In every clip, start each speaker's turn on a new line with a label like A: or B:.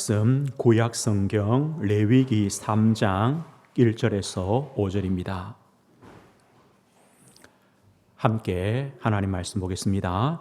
A: 말씀 구약 성경 레위기 3장 1절에서 5절입니다. 함께 하나님 말씀 보겠습니다.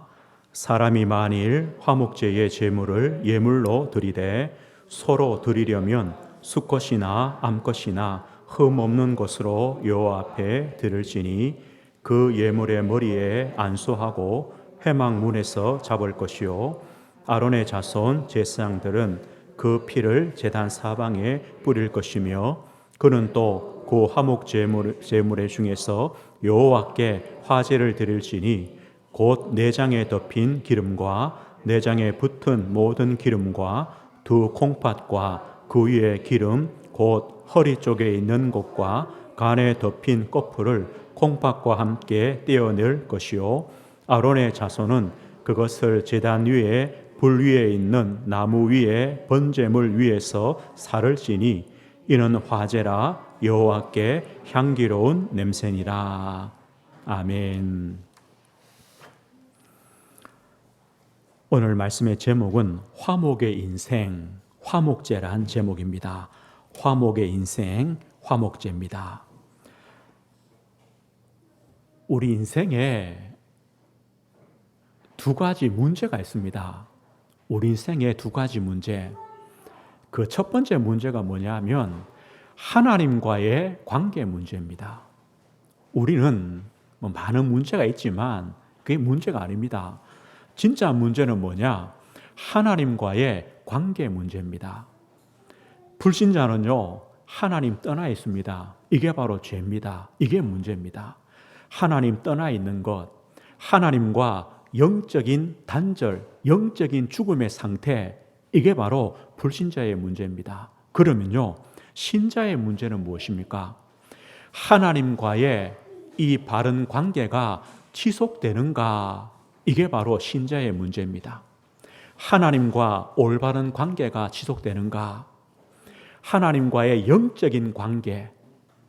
A: 사람이 만일 화목제의 제물을 예물로 드리되 서로 드리려면 수컷이나 암컷이나 흠 없는 것으로 여호와 앞에 드릴지니 그 예물의 머리에 안수하고 회막문에서 잡을 것이요 아론의 자손 제사장들은 그 피를 제단 사방에 뿌릴 것이며 그는 또 그 화목 제물의 중에서 여호와께 화제를 드릴지니 곧 내장에 덮인 기름과 내장에 붙은 모든 기름과 두 콩팥과 그 위에 기름 곧 허리 쪽에 있는 곳과 간에 덮인 거풀을 콩팥과 함께 떼어낼 것이요 아론의 자손은 그것을 제단 위에 불 위에 있는 나무 위에 번제물 위에서 살을 찌니 이는 화제라 여호와께 향기로운 냄새니라. 아멘. 오늘 말씀의 제목은 화목의 인생, 화목제란 제목입니다. 화목의 인생, 화목제입니다. 우리 인생에 두 가지 문제가 있습니다. 우리 인생에 두 가지 문제. 그 첫 번째 문제가 뭐냐면 하나님과의 관계 문제입니다. 우리는 많은 문제가 있지만 그게 문제가 아닙니다. 진짜 문제는 뭐냐? 하나님과의 관계 문제입니다. 불신자는요, 하나님 떠나 있습니다. 이게 바로 죄입니다. 이게 문제입니다. 하나님 떠나 있는 것, 하나님과 영적인 단절, 영적인 죽음의 상태, 이게 바로 불신자의 문제입니다. 그러면요, 신자의 문제는 무엇입니까? 하나님과의 이 바른 관계가 지속되는가? 이게 바로 신자의 문제입니다. 하나님과 올바른 관계가 지속되는가? 하나님과의 영적인 관계,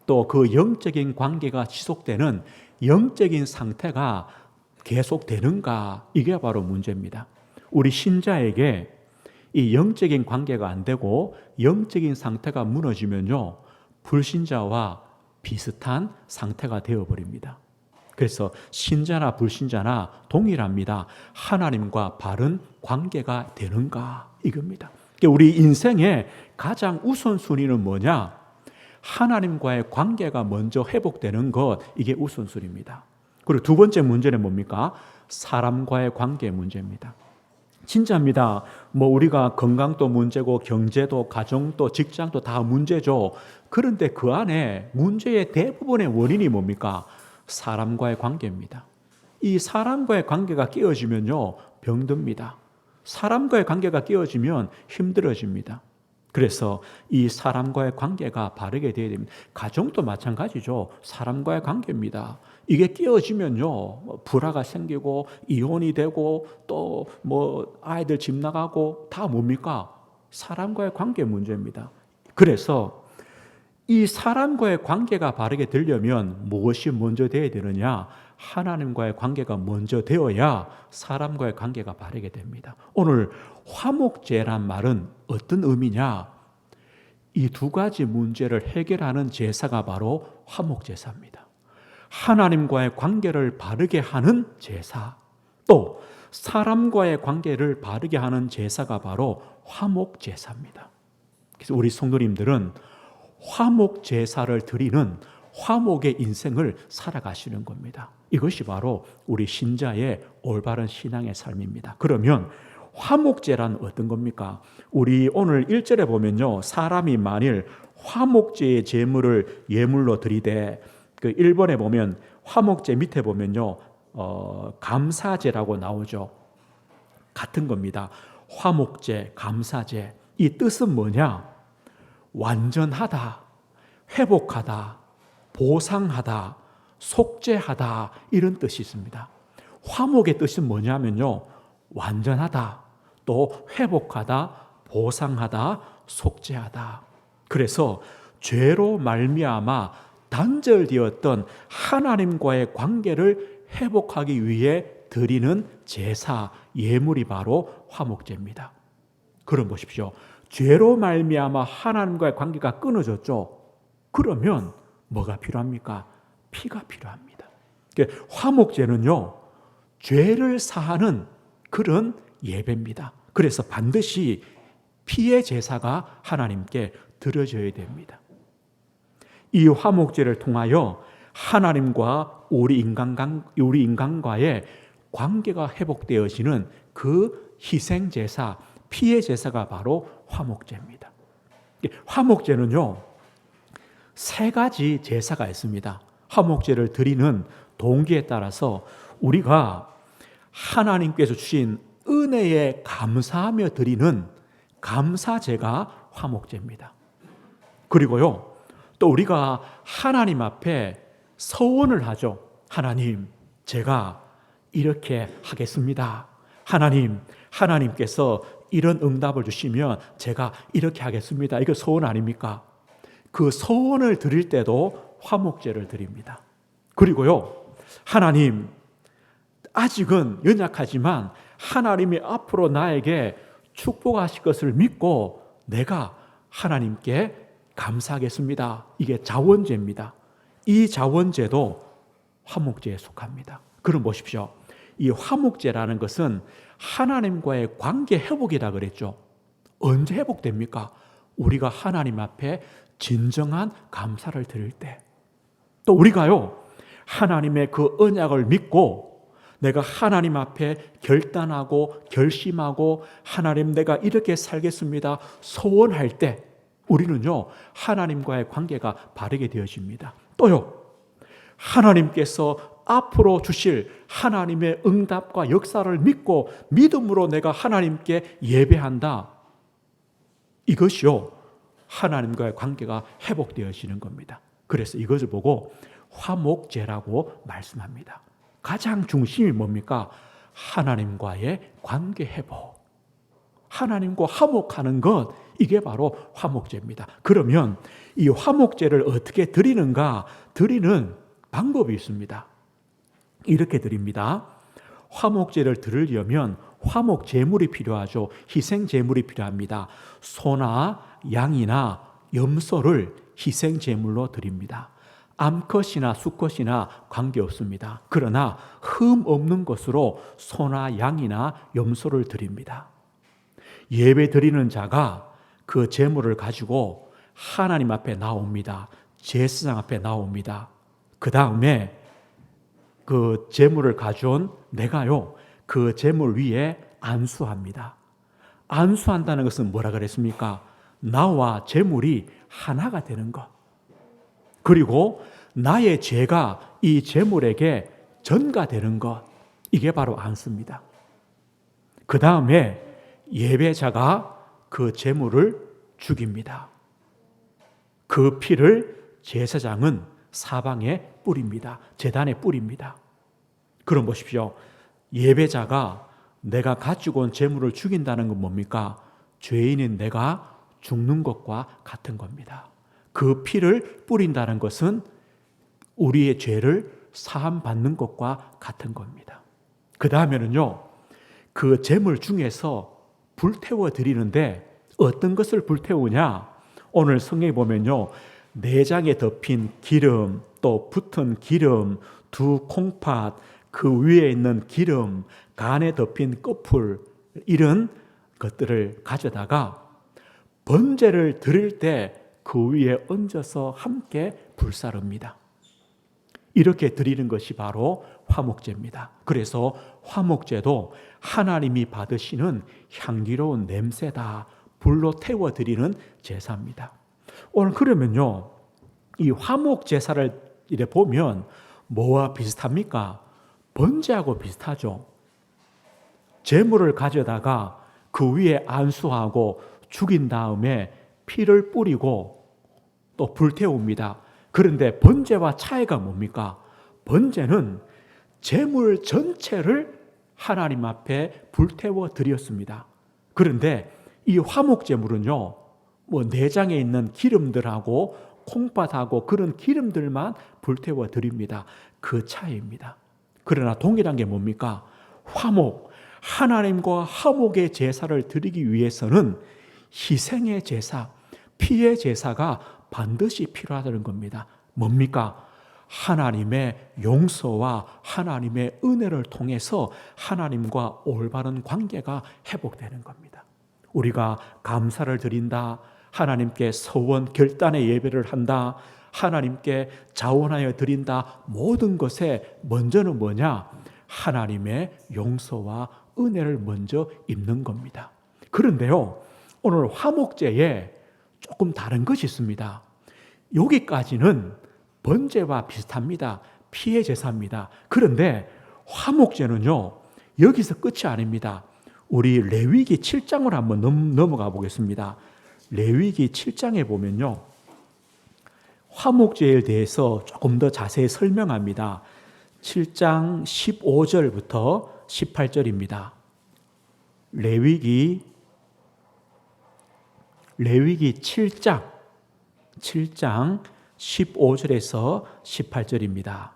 A: 또 그 영적인 관계가 지속되는 영적인 상태가 계속되는가? 이게 바로 문제입니다. 우리 신자에게 이 영적인 관계가 안 되고 영적인 상태가 무너지면요, 불신자와 비슷한 상태가 되어버립니다. 그래서 신자나 불신자나 동일합니다. 하나님과 바른 관계가 되는가? 이겁니다. 우리 인생의 가장 우선순위는 뭐냐? 하나님과의 관계가 먼저 회복되는 것, 이게 우선순위입니다. 그리고 두 번째 문제는 뭡니까? 사람과의 관계 문제입니다. 진짜입니다. 우리가 건강도 문제고 경제도 가정도 직장도 다 문제죠. 그런데 그 안에 문제의 대부분의 원인이 뭡니까? 사람과의 관계입니다. 이 사람과의 관계가 깨어지면요, 병듭니다. 사람과의 관계가 깨어지면 힘들어집니다. 그래서 이 사람과의 관계가 바르게 되어야 됩니다. 가정도 마찬가지죠. 사람과의 관계입니다. 이게 깨어지면요, 불화가 생기고 이혼이 되고 또 아이들 집 나가고 다 뭡니까? 사람과의 관계 문제입니다. 그래서 이 사람과의 관계가 바르게 되려면 무엇이 먼저 되어야 되느냐? 하나님과의 관계가 먼저 되어야 사람과의 관계가 바르게 됩니다. 오늘 화목제란 말은 어떤 의미냐? 이 두 가지 문제를 해결하는 제사가 바로 화목제사입니다. 하나님과의 관계를 바르게 하는 제사, 또 사람과의 관계를 바르게 하는 제사가 바로 화목제사입니다. 그래서 우리 성도님들은 화목제사를 드리는 화목의 인생을 살아가시는 겁니다. 이것이 바로 우리 신자의 올바른 신앙의 삶입니다. 그러면 화목제란 어떤 겁니까? 우리 오늘 1절에 보면요, 사람이 만일 화목제의 제물을 예물로 드리되, 그 1번에 보면 화목제 밑에 보면요, 감사제라고 나오죠. 같은 겁니다. 화목제, 감사제. 이 뜻은 뭐냐? 완전하다, 회복하다, 보상하다, 속죄하다, 이런 뜻이 있습니다. 화목의 뜻은 뭐냐면요, 완전하다, 또 회복하다, 보상하다, 속죄하다. 그래서 죄로 말미암아 단절되었던 하나님과의 관계를 회복하기 위해 드리는 제사, 예물이 바로 화목제입니다. 그럼 보십시오. 죄로 말미암아 하나님과의 관계가 끊어졌죠. 그러면 뭐가 필요합니까? 피가 필요합니다. 화목제는요, 죄를 사하는 그런 예배입니다. 그래서 반드시 피의 제사가 하나님께 드려져야 됩니다. 이 화목제를 통하여 하나님과 우리 인간과의 관계가 회복되어지는 그 희생제사, 피의 제사가 바로 화목제입니다. 화목제는요, 세 가지 제사가 있습니다. 화목제를 드리는 동기에 따라서 우리가 하나님께서 주신 은혜에 감사하며 드리는 감사제가 화목제입니다. 그리고요, 또 우리가 하나님 앞에 서원을 하죠. 하나님, 제가 이렇게 하겠습니다. 하나님께서 이런 응답을 주시면 제가 이렇게 하겠습니다. 이거 서원 아닙니까? 그 서원을 드릴 때도 화목제를 드립니다. 그리고요, 하나님, 아직은 연약하지만 하나님이 앞으로 나에게 축복하실 것을 믿고 내가 하나님께 감사하겠습니다. 이게 자원제입니다. 이 자원제도 화목제에 속합니다. 그럼 보십시오. 이 화목제라는 것은 하나님과의 관계 회복이라 그랬죠. 언제 회복됩니까? 우리가 하나님 앞에 진정한 감사를 드릴 때. 또 우리가요, 하나님의 그 언약을 믿고 내가 하나님 앞에 결단하고 결심하고 하나님 내가 이렇게 살겠습니다 소원할 때 우리는요, 하나님과의 관계가 바르게 되어집니다. 또요, 하나님께서 앞으로 주실 하나님의 응답과 역사를 믿고 믿음으로 내가 하나님께 예배한다. 이것이요, 하나님과의 관계가 회복되어지는 겁니다. 그래서 이것을 보고 화목제라고 말씀합니다. 가장 중심이 뭡니까? 하나님과의 관계 회복. 하나님과 화목하는 것, 이게 바로 화목제입니다. 그러면 이 화목제를 어떻게 드리는가? 드리는 방법이 있습니다. 이렇게 드립니다. 화목제를 드리려면 화목 제물이 필요하죠. 희생 제물이 필요합니다. 소나 양이나 염소를 희생 제물로 드립니다. 암컷이나 수컷이나 관계없습니다. 그러나 흠 없는 것으로 소나 양이나 염소를 드립니다. 예배 드리는 자가 그 제물을 가지고 하나님 앞에 나옵니다. 제사장 앞에 나옵니다. 그 다음에 그 제물을 가져온 내가요, 그 제물 위에 안수합니다. 안수한다는 것은 뭐라 그랬습니까? 나와 제물이 하나가 되는 것. 그리고 나의 죄가 이 제물에게 전가되는 것. 이게 바로 안수입니다. 그 다음에 예배자가 그 제물을 죽입니다. 그 피를 제사장은 사방에 뿌립니다. 제단에 뿌립니다. 그럼 보십시오. 예배자가 내가 가지고 온 제물을 죽인다는 건 뭡니까? 죄인인 내가 죽는 것과 같은 겁니다. 그 피를 뿌린다는 것은 우리의 죄를 사함받는 것과 같은 겁니다. 그 다음에는요, 그 제물 중에서 불태워 드리는데 어떤 것을 불태우냐? 오늘 성경에 보면요, 내장에 덮인 기름, 또 붙은 기름, 두 콩팥, 그 위에 있는 기름, 간에 덮인 꺼풀, 이런 것들을 가져다가 번제를 드릴 때 그 위에 얹어서 함께 불사릅니다. 이렇게 드리는 것이 바로 화목제입니다. 그래서 화목제도 하나님이 받으시는 향기로운 냄새다. 불로 태워 드리는 제사입니다. 오늘 그러면요, 이 화목 제사를 이래 보면 뭐와 비슷합니까? 번제하고 비슷하죠. 제물을 가져다가 그 위에 안수하고 죽인 다음에 피를 뿌리고 또 불태웁니다. 그런데 번제와 차이가 뭡니까? 번제는 제물 전체를 하나님 앞에 불태워 드렸습니다. 그런데 이 화목 제물은요, 뭐 내장에 있는 기름들하고 콩팥하고 그런 기름들만 불태워 드립니다. 그 차이입니다. 그러나 동일한 게 뭡니까? 화목, 하나님과 화목의 제사를 드리기 위해서는 희생의 제사, 피의 제사가 반드시 필요하다는 겁니다. 뭡니까? 하나님의 용서와 하나님의 은혜를 통해서 하나님과 올바른 관계가 회복되는 겁니다. 우리가 감사를 드린다, 하나님께 서원 결단의 예배를 한다, 하나님께 자원하여 드린다, 모든 것에 먼저는 뭐냐? 하나님의 용서와 은혜를 먼저 입는 겁니다. 그런데요, 오늘 화목제에 조금 다른 것이 있습니다. 여기까지는 번제와 비슷합니다. 피의 제사입니다. 그런데 화목제는요, 여기서 끝이 아닙니다. 우리 레위기 7장을 한번 넘어가 보겠습니다. 레위기 7장에 보면요, 화목제에 대해서 조금 더 자세히 설명합니다. 7장 15절부터 18절입니다. 레위기 7장 15절에서 18절입니다.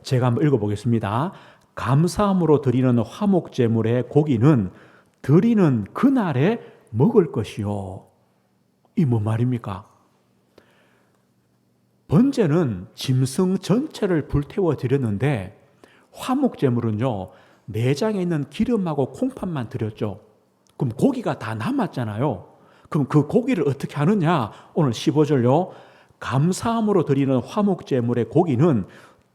A: 제가 한번 읽어보겠습니다. 감사함으로 드리는 화목제물의 고기는 드리는 그날에 먹을 것이요. 이 뭔 말입니까? 번제는 짐승 전체를 불태워 드렸는데 화목제물은요, 내장에 있는 기름하고 콩팥만 드렸죠. 그럼 고기가 다 남았잖아요. 그럼 그 고기를 어떻게 하느냐? 오늘 15절요. 감사함으로 드리는 화목제물의 고기는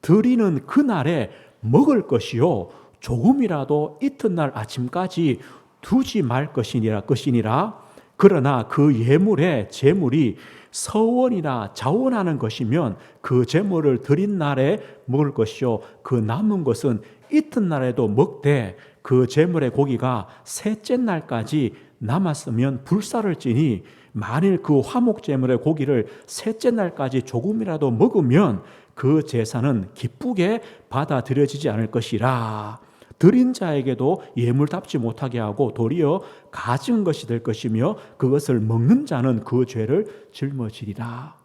A: 드리는 그날에 먹을 것이요, 조금이라도 이튿날 아침까지 두지 말 것이니라. 그러나 그 예물의 제물이 서원이나 자원하는 것이면 그 제물을 드린 날에 먹을 것이요, 그 남은 것은 이튿날에도 먹되 그 제물의 고기가 셋째 날까지 남았으면 불사를 지니 만일 그 화목 제물의 고기를 셋째 날까지 조금이라도 먹으면 그 제사는 기쁘게 받아들여지지 않을 것이라. 드린 자에게도 예물답지 못하게 하고 도리어 가진 것이 될 것이며 그것을 먹는 자는 그 죄를 짊어지리라.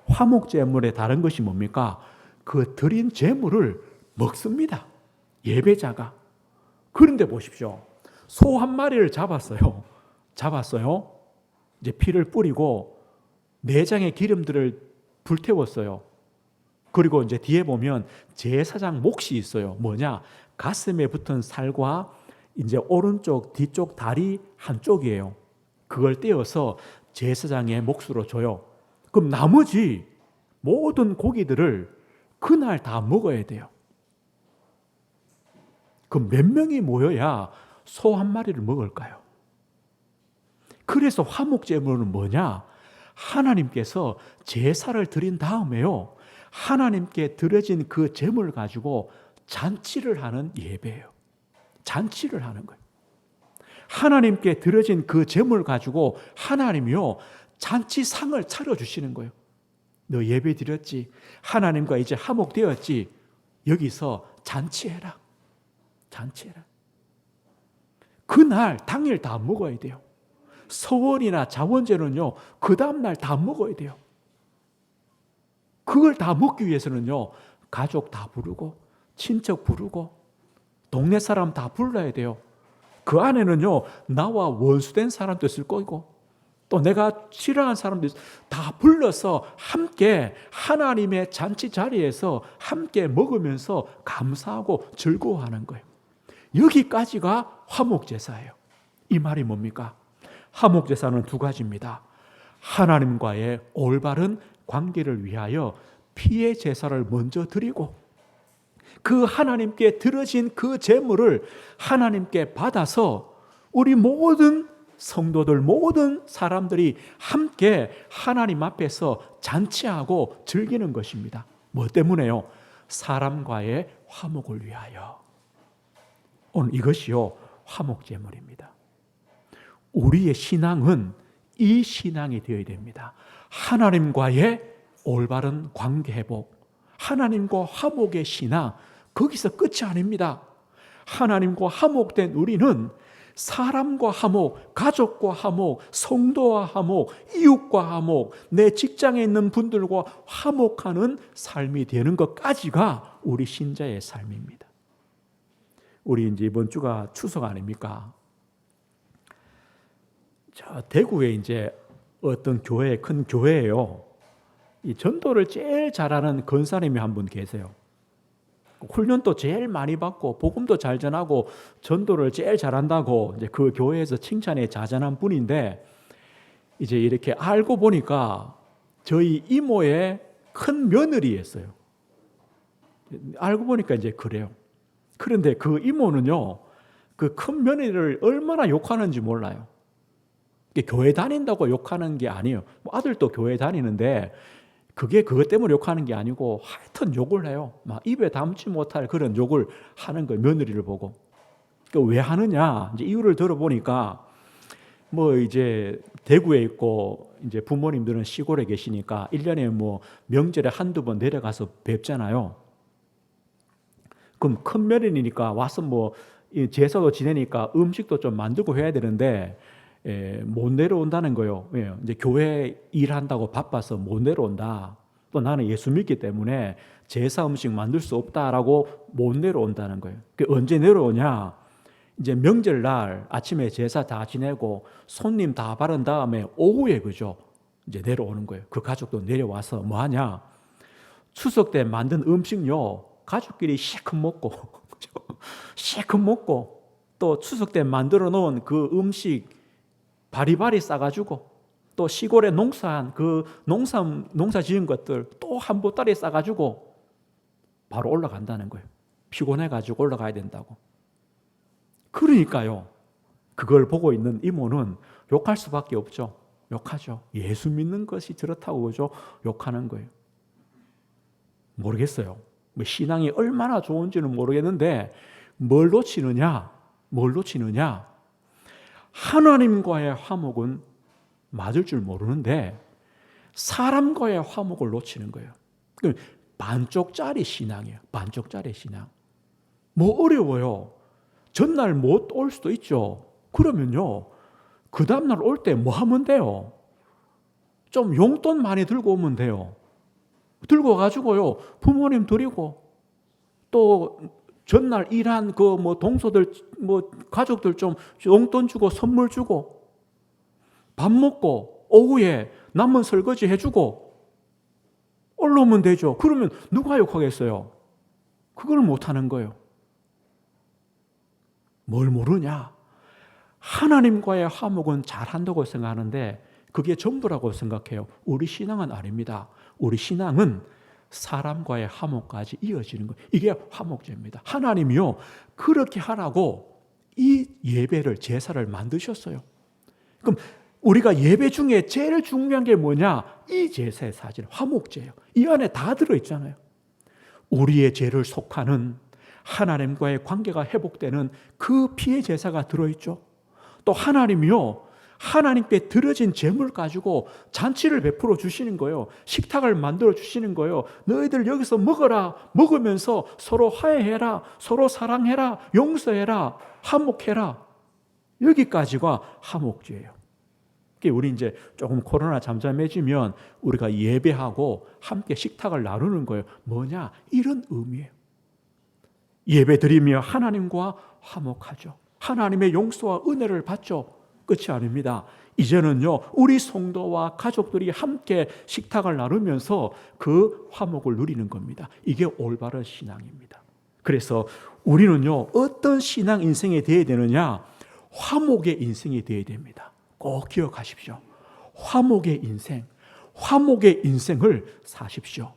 A: 화목 제물의 다른 것이 뭡니까? 그 드린 제물을 먹습니다. 예배자가. 그런데 보십시오. 소 한 마리를 잡았어요. 이제 피를 뿌리고 내장의 기름들을 불태웠어요. 그리고 이제 뒤에 보면 제사장 몫이 있어요. 뭐냐? 가슴에 붙은 살과 이제 오른쪽, 뒤쪽 다리 한쪽이에요. 그걸 떼어서 제사장의 몫으로 줘요. 그럼 나머지 모든 고기들을 그날 다 먹어야 돼요. 그럼 몇 명이 모여야 소 한 마리를 먹을까요? 그래서 화목제물은 뭐냐? 하나님께서 제사를 드린 다음에요, 하나님께 드려진 그 제물을 가지고 잔치를 하는 예배예요. 잔치를 하는 거예요. 하나님께 드려진 그 제물을 가지고 하나님이요, 잔치상을 차려주시는 거예요. 너 예배 드렸지? 하나님과 이제 화목되었지? 여기서 잔치해라. 그날 당일 다 먹어야 돼요. 서원이나 자원제는요, 그 다음날 다 먹어야 돼요. 그걸 다 먹기 위해서는요, 가족 다 부르고 친척 부르고 동네 사람 다 불러야 돼요. 그 안에는요, 나와 원수된 사람도 있을 거고 또 내가 싫어하는 사람도 다 불러서 함께 하나님의 잔치 자리에서 함께 먹으면서 감사하고 즐거워하는 거예요. 여기까지가 화목제사예요. 이 말이 뭡니까? 화목제사는 두 가지입니다. 하나님과의 올바른 관계를 위하여 피의 제사를 먼저 드리고 그 하나님께 드려진 그 제물을 하나님께 받아서 우리 모든 성도들, 모든 사람들이 함께 하나님 앞에서 잔치하고 즐기는 것입니다. 뭐 때문에요? 사람과의 화목을 위하여. 오늘 이것이요, 화목제물입니다. 우리의 신앙은 이 신앙이 되어야 됩니다. 하나님과의 올바른 관계 회복, 하나님과 화목의 신앙, 거기서 끝이 아닙니다. 하나님과 화목된 우리는 사람과 화목, 가족과 화목, 성도와 화목, 이웃과 화목, 내 직장에 있는 분들과 화목하는 삶이 되는 것까지가 우리 신자의 삶입니다. 우리 이제 이번 주가 추석 아닙니까? 대구에 이제 어떤 교회, 큰 교회예요. 이 전도를 제일 잘하는 권사님이 한 분 계세요. 훈련도 제일 많이 받고 복음도 잘 전하고 전도를 제일 잘한다고 이제 그 교회에서 칭찬에 자자한 분인데, 이제 이렇게 알고 보니까 저희 이모의 큰 며느리였어요. 알고 보니까 이제 그래요. 그런데 그 이모는요, 그 큰 며느리를 얼마나 욕하는지 몰라요. 교회 다닌다고 욕하는 게 아니에요. 아들도 교회 다니는데 그게 그것 때문에 욕하는 게 아니고 하여튼 욕을 해요. 막 입에 담지 못할 그런 욕을 하는 거예요. 며느리를 보고. 왜 하느냐? 이제 이유를 들어보니까 뭐 이제 대구에 있고 이제 부모님들은 시골에 계시니까 1년에 뭐 명절에 한두 번 내려가서 뵙잖아요. 그럼 큰 며느리니까 와서 뭐 제사도 지내니까 음식도 좀 만들고 해야 되는데 못 내려온다는 거예요. 이제 교회 일한다고 바빠서 못 내려온다. 또 나는 예수 믿기 때문에 제사 음식 만들 수 없다라고 못 내려온다는 거예요. 언제 내려오냐? 이제 명절날 아침에 제사 다 지내고 손님 다 바른 다음에 오후에 그죠? 이제 내려오는 거예요. 그 가족도 내려와서 뭐 하냐? 추석 때 만든 음식요, 가족끼리 시큼 먹고 시큼 먹고, 또 추석 때 만들어 놓은 그 음식 바리바리 싸가지고, 또 시골에 농사한 그 농사 지은 것들 또 한 보따리 싸가지고 바로 올라간다는 거예요. 피곤해가지고 올라가야 된다고. 그러니까요, 그걸 보고 있는 이모는 욕할 수밖에 없죠. 욕하죠. 예수 믿는 것이 저렇다고 그죠? 욕하는 거예요. 모르겠어요. 신앙이 얼마나 좋은지는 모르겠는데 뭘 놓치느냐? 하나님과의 화목은 맞을 줄 모르는데 사람과의 화목을 놓치는 거예요. 반쪽짜리 신앙이에요. 반쪽짜리 신앙. 뭐 어려워요. 전날 못 올 수도 있죠. 그러면요, 그 다음날 올 때 뭐 하면 돼요? 좀 용돈 많이 들고 오면 돼요. 들고 가지고요, 부모님 드리고, 또 전날 일한 그 뭐 동서들, 뭐 가족들 좀 용돈 주고 선물 주고, 밥 먹고 오후에 남은 설거지 해주고 올라오면 되죠. 그러면 누가 욕하겠어요? 그걸 못하는 거예요. 뭘 모르냐? 하나님과의 화목은 잘한다고 생각하는데 그게 전부라고 생각해요. 우리 신앙은 아닙니다. 우리 신앙은 사람과의 화목까지 이어지는 거예요. 이게 화목제입니다. 하나님이요, 그렇게 하라고 이 예배를, 제사를 만드셨어요. 그럼 우리가 예배 중에 제일 중요한 게 뭐냐? 이 제사의 사실, 화목제예요. 이 안에 다 들어있잖아요. 우리의 죄를 속하는 하나님과의 관계가 회복되는 그 피의 제사가 들어있죠. 또 하나님이요, 하나님께 드려진 제물 가지고 잔치를 베풀어 주시는 거예요. 식탁을 만들어 주시는 거예요. 너희들 여기서 먹어라. 먹으면서 서로 화해해라. 서로 사랑해라. 용서해라. 화목해라. 여기까지가 화목제예요. 우리 이제 조금 코로나 잠잠해지면 우리가 예배하고 함께 식탁을 나누는 거예요. 뭐냐? 이런 의미예요. 예배 드리며 하나님과 화목하죠. 하나님의 용서와 은혜를 받죠. 끝이 아닙니다. 이제는요, 우리 성도와 가족들이 함께 식탁을 나누면서 그 화목을 누리는 겁니다. 이게 올바른 신앙입니다. 그래서 우리는요, 어떤 신앙 인생이 되어야 되느냐? 화목의 인생이 되어야 됩니다. 꼭 기억하십시오. 화목의 인생, 화목의 인생을 사십시오.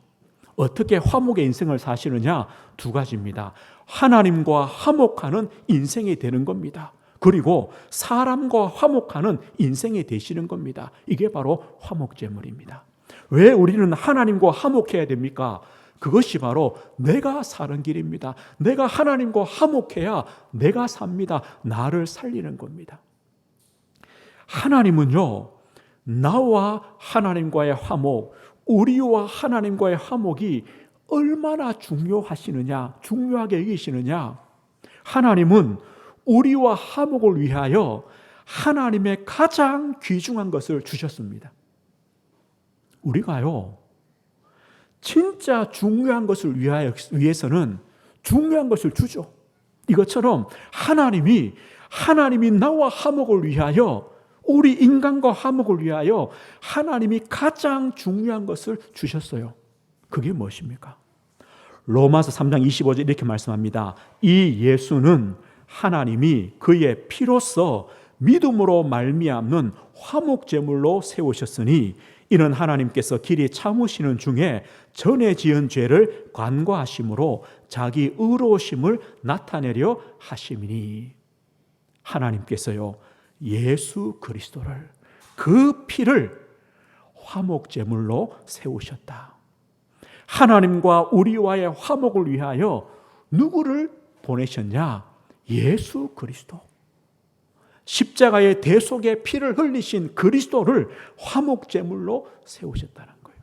A: 어떻게 화목의 인생을 사시느냐? 두 가지입니다. 하나님과 화목하는 인생이 되는 겁니다. 그리고 사람과 화목하는 인생이 되시는 겁니다. 이게 바로 화목제물입니다. 왜 우리는 하나님과 화목해야 됩니까? 그것이 바로 내가 사는 길입니다. 내가 하나님과 화목해야 내가 삽니다. 나를 살리는 겁니다. 하나님은요, 나와 하나님과의 화목, 우리와 하나님과의 화목이 얼마나 중요하게 여기시느냐? 하나님은 우리와 화목을 위하여 하나님의 가장 귀중한 것을 주셨습니다. 우리가요, 진짜 중요한 것을 위해서는 중요한 것을 주죠. 이것처럼 하나님이 나와 화목을 위하여 우리 인간과 화목을 위하여 하나님이 가장 중요한 것을 주셨어요. 그게 무엇입니까? 로마서 3장 25절 이렇게 말씀합니다. 이 예수는 하나님이 그의 피로써 믿음으로 말미암는 화목제물로 세우셨으니 이는 하나님께서 길이 참으시는 중에 전에 지은 죄를 간과하심으로 자기 의로우심을 나타내려 하심이니. 하나님께서요, 예수 그리스도를, 그 피를 화목제물로 세우셨다. 하나님과 우리와의 화목을 위하여 누구를 보내셨냐? 예수 그리스도. 십자가의 대속의 피를 흘리신 그리스도를 화목제물로 세우셨다는 거예요.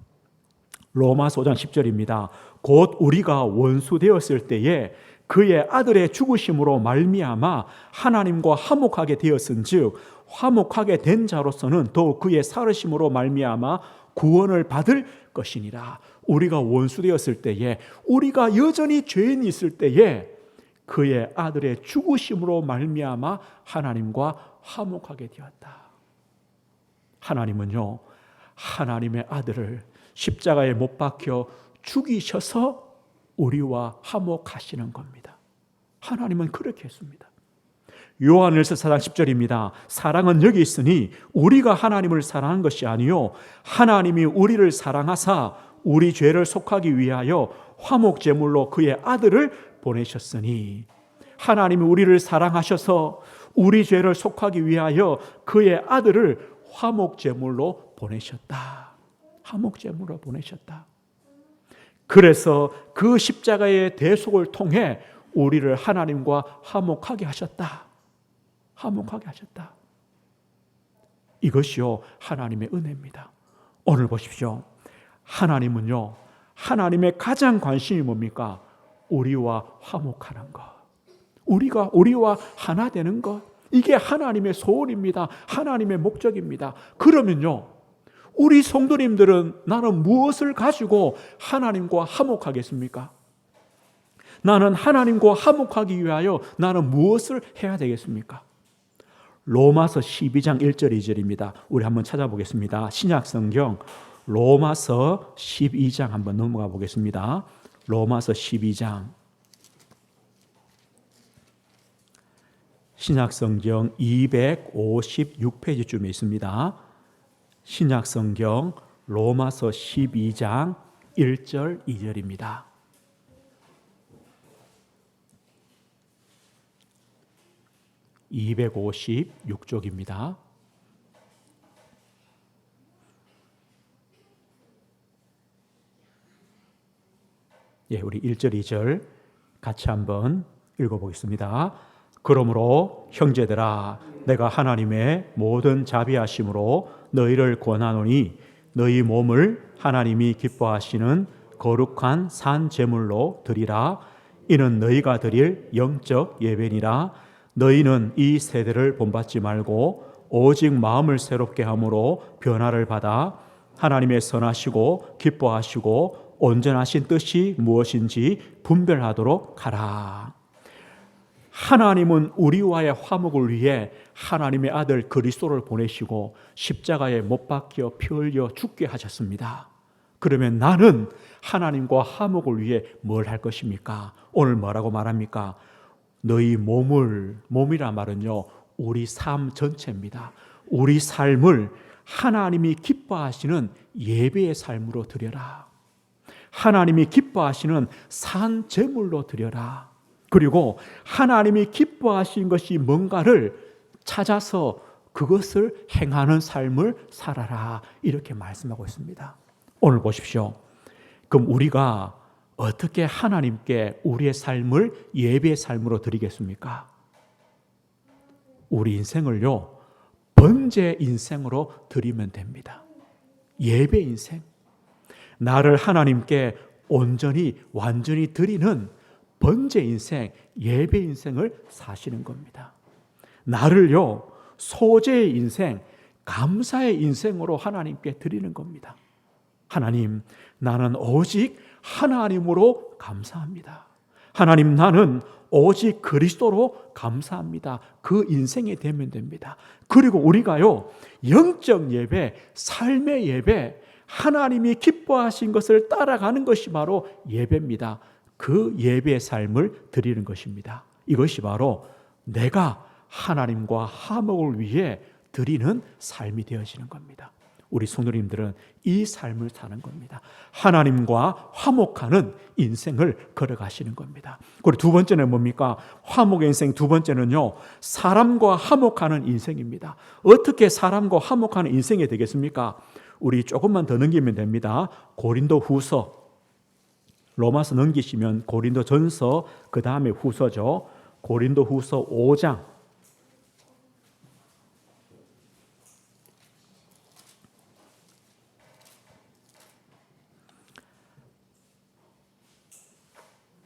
A: 로마서 5장 10절입니다. 곧 우리가 원수 되었을 때에 그의 아들의 죽으심으로 말미암아 하나님과 화목하게 되었은즉 화목하게 된 자로서는 또 그의 살으심으로 말미암아 구원을 받을 것이니라. 우리가 원수 되었을 때에, 우리가 여전히 죄인이 있을 때에 그의 아들의 죽으심으로 말미암아 하나님과 화목하게 되었다. 하나님은요, 하나님의 아들을 십자가에 못 박혀 죽이셔서 우리와 화목하시는 겁니다. 하나님은 그렇게 했습니다. 요한일서 4장 10절입니다. 사랑은 여기 있으니 우리가 하나님을 사랑한 것이 아니요 하나님이 우리를 사랑하사 우리 죄를 속하기 위하여 화목제물로 그의 아들을 보내셨으니. 하나님이 우리를 사랑하셔서 우리 죄를 속하기 위하여 그의 아들을 화목제물로 보내셨다. 화목제물로 보내셨다. 그래서 그 십자가의 대속을 통해 우리를 하나님과 화목하게 하셨다. 화목하게 하셨다. 이것이요, 하나님의 은혜입니다. 오늘 보십시오. 하나님은요, 하나님의 가장 관심이 뭡니까? 우리와 화목하는 것. 우리와 하나 되는 것. 이게 하나님의 소원입니다. 하나님의 목적입니다. 그러면요, 우리 성도님들은 나는 무엇을 가지고 하나님과 화목하겠습니까? 나는 하나님과 화목하기 위하여 나는 무엇을 해야 되겠습니까? 로마서 12장 1절 2절입니다. 우리 한번 찾아보겠습니다. 신약성경 로마서 12장 한번 넘어가 보겠습니다. 로마서 12장. 신약성경 256페이지쯤에 있습니다. 신약성경 로마서 12장 1절 2절입니다. (256쪽입니다) 예, 우리 1절 2절 같이 한번 읽어보겠습니다. 그러므로 형제들아, 내가 하나님의 모든 자비하심으로 너희를 권하노니 너희 몸을 하나님이 기뻐하시는 거룩한 산 제물로 드리라. 이는 너희가 드릴 영적 예배니라. 너희는 이 세대를 본받지 말고 오직 마음을 새롭게 함으로 변화를 받아 하나님의 선하시고 기뻐하시고 온전하신 뜻이 무엇인지 분별하도록 하라. 하나님은 우리와의 화목을 위해 하나님의 아들 그리스도를 보내시고 십자가에 못 박혀 피 흘려 죽게 하셨습니다. 그러면 나는 하나님과 화목을 위해 뭘 할 것입니까? 오늘 뭐라고 말합니까? 너희 몸이라 말은요, 우리 삶 전체입니다. 우리 삶을 하나님이 기뻐하시는 예배의 삶으로 드려라. 하나님이 기뻐하시는 산 제물로 드려라. 그리고 하나님이 기뻐하신 것이 뭔가를 찾아서 그것을 행하는 삶을 살아라. 이렇게 말씀하고 있습니다. 오늘 보십시오. 그럼 우리가 어떻게 하나님께 우리의 삶을 예배의 삶으로 드리겠습니까? 우리 인생을요, 번제 인생으로 드리면 됩니다. 예배 인생. 나를 하나님께 온전히 완전히 드리는 번제 인생, 예배 인생을 사시는 겁니다. 나를요, 소제의 인생, 감사의 인생으로 하나님께 드리는 겁니다. 하나님, 나는 오직 하나님으로 감사합니다. 하나님, 나는 오직 그리스도로 감사합니다. 그 인생이 되면 됩니다. 그리고 우리가요, 영적 예배, 삶의 예배, 하나님이 기뻐하신 것을 따라가는 것이 바로 예배입니다. 그 예배의 삶을 드리는 것입니다. 이것이 바로 내가 하나님과 화목을 위해 드리는 삶이 되어지는 겁니다. 우리 성도님들은 이 삶을 사는 겁니다. 하나님과 화목하는 인생을 걸어가시는 겁니다. 그리고 두 번째는 뭡니까? 화목의 인생 두 번째는요, 사람과 화목하는 인생입니다. 어떻게 사람과 화목하는 인생이 되겠습니까? 우리 조금만 더 넘기면 됩니다. 고린도 후서, 로마서 넘기시면 고린도 전서, 그 다음에 후서죠. 고린도 후서 5장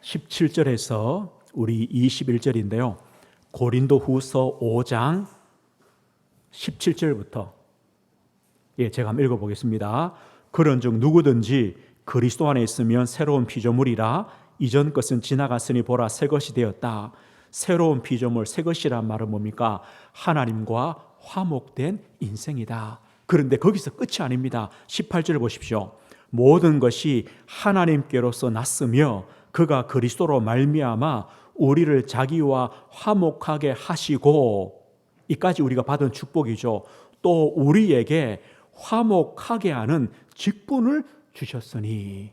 A: 17절에서 우리 21절인데요. 고린도 후서 5장 17절부터 제가 한번 읽어보겠습니다. 그런즉 누구든지 그리스도 안에 있으면 새로운 피조물이라 이전 것은 지나갔으니 보라 새 것이 되었다. 새로운 피조물, 새 것이란 말은 뭡니까? 하나님과 화목된 인생이다. 그런데 거기서 끝이 아닙니다. 18절을 보십시오. 모든 것이 하나님께로서 났으며 그가 그리스도로 말미암아 우리를 자기와 화목하게 하시고, 이까지 우리가 받은 축복이죠. 또 우리에게 화목하게 하는 직분을 주셨으니,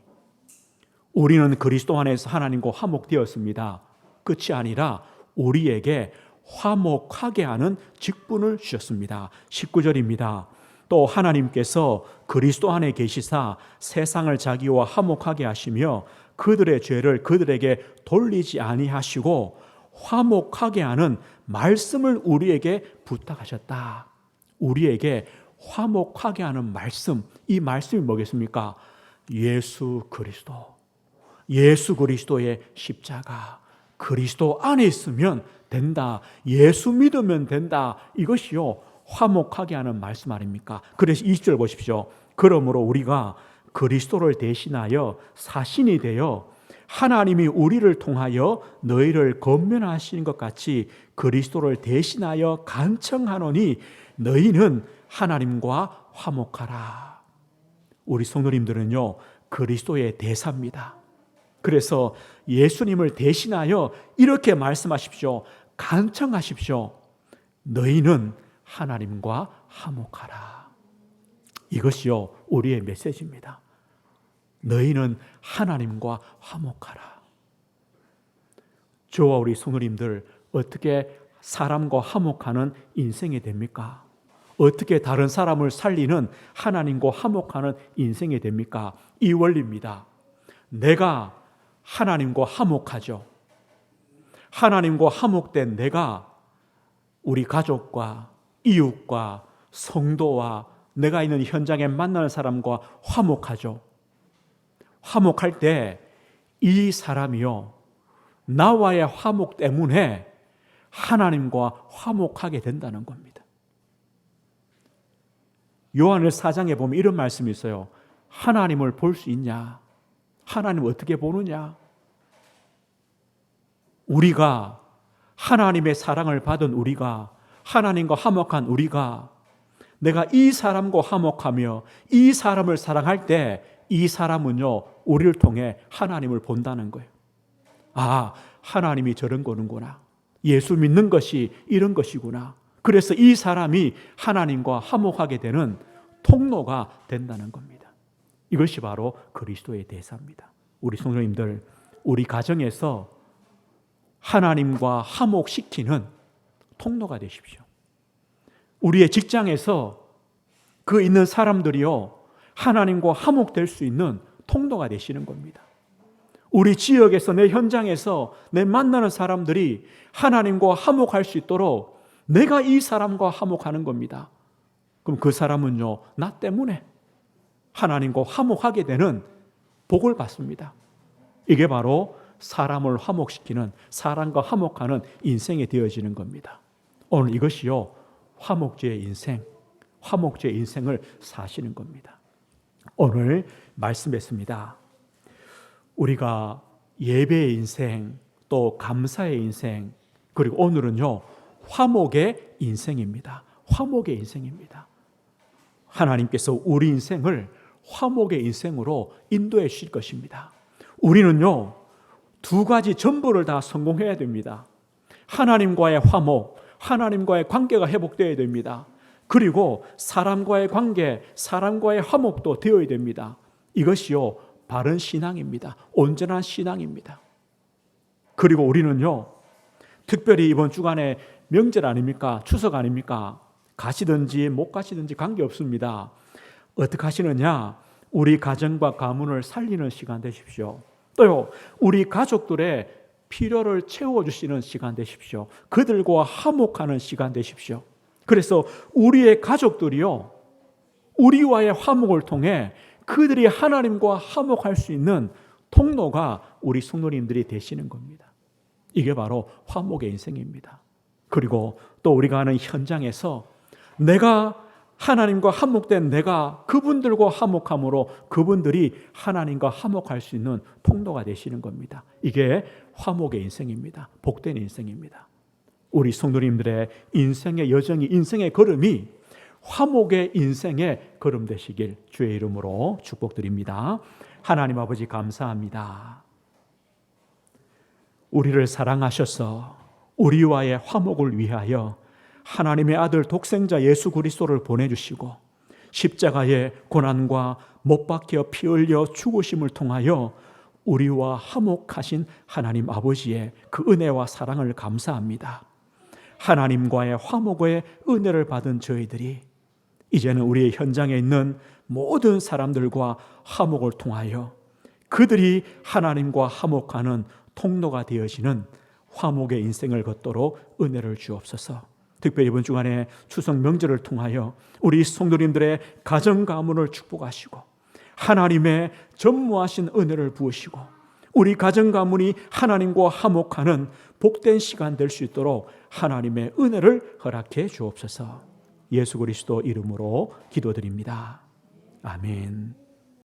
A: 우리는 그리스도 안에서 하나님과 화목되었습니다. 끝이 아니라 우리에게 화목하게 하는 직분을 주셨습니다. 19절입니다. 또 하나님께서 그리스도 안에 계시사 세상을 자기와 화목하게 하시며 그들의 죄를 그들에게 돌리지 아니하시고 화목하게 하는 말씀을 우리에게 부탁하셨다. 우리에게 화목하게 하는 말씀, 이 말씀이 뭐겠습니까? 예수 그리스도, 예수 그리스도의 십자가, 그리스도 안에 있으면 된다. 예수 믿으면 된다. 이것이요, 화목하게 하는 말씀 아닙니까? 그래서 20절 보십시오. 그러므로 우리가 그리스도를 대신하여 사신이 되어 하나님이 우리를 통하여 너희를 권면하시는 것 같이 그리스도를 대신하여 간청하노니 너희는 하나님과 화목하라. 우리 성도님들은요, 그리스도의 대사입니다. 그래서 예수님을 대신하여 이렇게 말씀하십시오. 간청하십시오. 너희는 하나님과 화목하라. 이것이요, 우리의 메시지입니다. 너희는 하나님과 화목하라. 저와 우리 성도님들 어떻게 사람과 화목하는 인생이 됩니까? 어떻게 다른 사람을 살리는 하나님과 화목하는 인생이 됩니까? 이 원리입니다. 내가 하나님과 화목하죠. 하나님과 화목된 내가 우리 가족과 이웃과 성도와 내가 있는 현장에 만나는 사람과 화목하죠. 화목할 때 이 사람이요, 나와의 화목 때문에 하나님과 화목하게 된다는 겁니다. 요한을 4장에 보면 이런 말씀이 있어요. 하나님을 볼 수 있냐? 하나님을 어떻게 보느냐? 우리가 하나님의 사랑을 받은 우리가, 하나님과 화목한 우리가, 내가 이 사람과 화목하며 이 사람을 사랑할 때 이 사람은요, 우리를 통해 하나님을 본다는 거예요. 아, 하나님이 저런 거는구나. 예수 믿는 것이 이런 것이구나. 그래서 이 사람이 하나님과 화목하게 되는 통로가 된다는 겁니다. 이것이 바로 그리스도의 대사입니다. 우리 성도님들, 우리 가정에서 하나님과 화목시키는 통로가 되십시오. 우리의 직장에서 그 있는 사람들이요, 하나님과 화목될 수 있는 통로가 되시는 겁니다. 우리 지역에서, 내 현장에서 내 만나는 사람들이 하나님과 화목할 수 있도록 내가 이 사람과 화목하는 겁니다. 그럼 그 사람은요, 나 때문에 하나님과 화목하게 되는 복을 받습니다. 이게 바로 사람을 화목시키는, 사람과 화목하는 인생이 되어지는 겁니다. 오늘 이것이요, 화목제의 인생, 화목제의 인생을 사시는 겁니다. 오늘 말씀했습니다. 우리가 예배의 인생, 또 감사의 인생, 그리고 오늘은요, 화목의 인생입니다. 화목의 인생입니다. 하나님께서 우리 인생을 화목의 인생으로 인도해 주실 것입니다. 우리는요, 두 가지 전부를 다 성공해야 됩니다. 하나님과의 화목, 하나님과의 관계가 회복되어야 됩니다. 그리고 사람과의 관계, 사람과의 화목도 되어야 됩니다. 이것이요, 바른 신앙입니다. 온전한 신앙입니다. 그리고 우리는요, 특별히 이번 주간에 명절 아닙니까? 추석 아닙니까? 가시든지 못 가시든지 관계없습니다. 어떻게 하시느냐? 우리 가정과 가문을 살리는 시간 되십시오. 또요, 우리 가족들의 필요를 채워주시는 시간 되십시오. 그들과 화목하는 시간 되십시오. 그래서 우리의 가족들이요, 우리와의 화목을 통해 그들이 하나님과 화목할 수 있는 통로가 우리 성도님들이 되시는 겁니다. 이게 바로 화목의 인생입니다. 그리고 또 우리가 하는 현장에서 내가 하나님과 화목된 내가 그분들과 화목함으로 그분들이 하나님과 화목할 수 있는 통로가 되시는 겁니다. 이게 화목의 인생입니다. 복된 인생입니다. 우리 성도님들의 인생의 여정이, 인생의 걸음이 화목의 인생의 걸음 되시길 주의 이름으로 축복드립니다. 하나님 아버지 감사합니다. 우리를 사랑하셔서 우리와의 화목을 위하여 하나님의 아들 독생자 예수 그리스도를 보내주시고 십자가의 고난과 못 박혀 피 흘려 죽으심을 통하여 우리와 화목하신 하나님 아버지의 그 은혜와 사랑을 감사합니다. 하나님과의 화목의 은혜를 받은 저희들이 이제는 우리의 현장에 있는 모든 사람들과 화목을 통하여 그들이 하나님과 화목하는 통로가 되어지는 화목의 인생을 걷도록 은혜를 주옵소서. 특별히 이번 주간에 추석 명절을 통하여 우리 성도님들의 가정 가문을 축복하시고 하나님의 전무하신 은혜를 부으시고 우리 가정 가문이 하나님과 화목하는 복된 시간 될 수 있도록 하나님의 은혜를 허락해 주옵소서. 예수 그리스도 이름으로 기도드립니다. 아멘.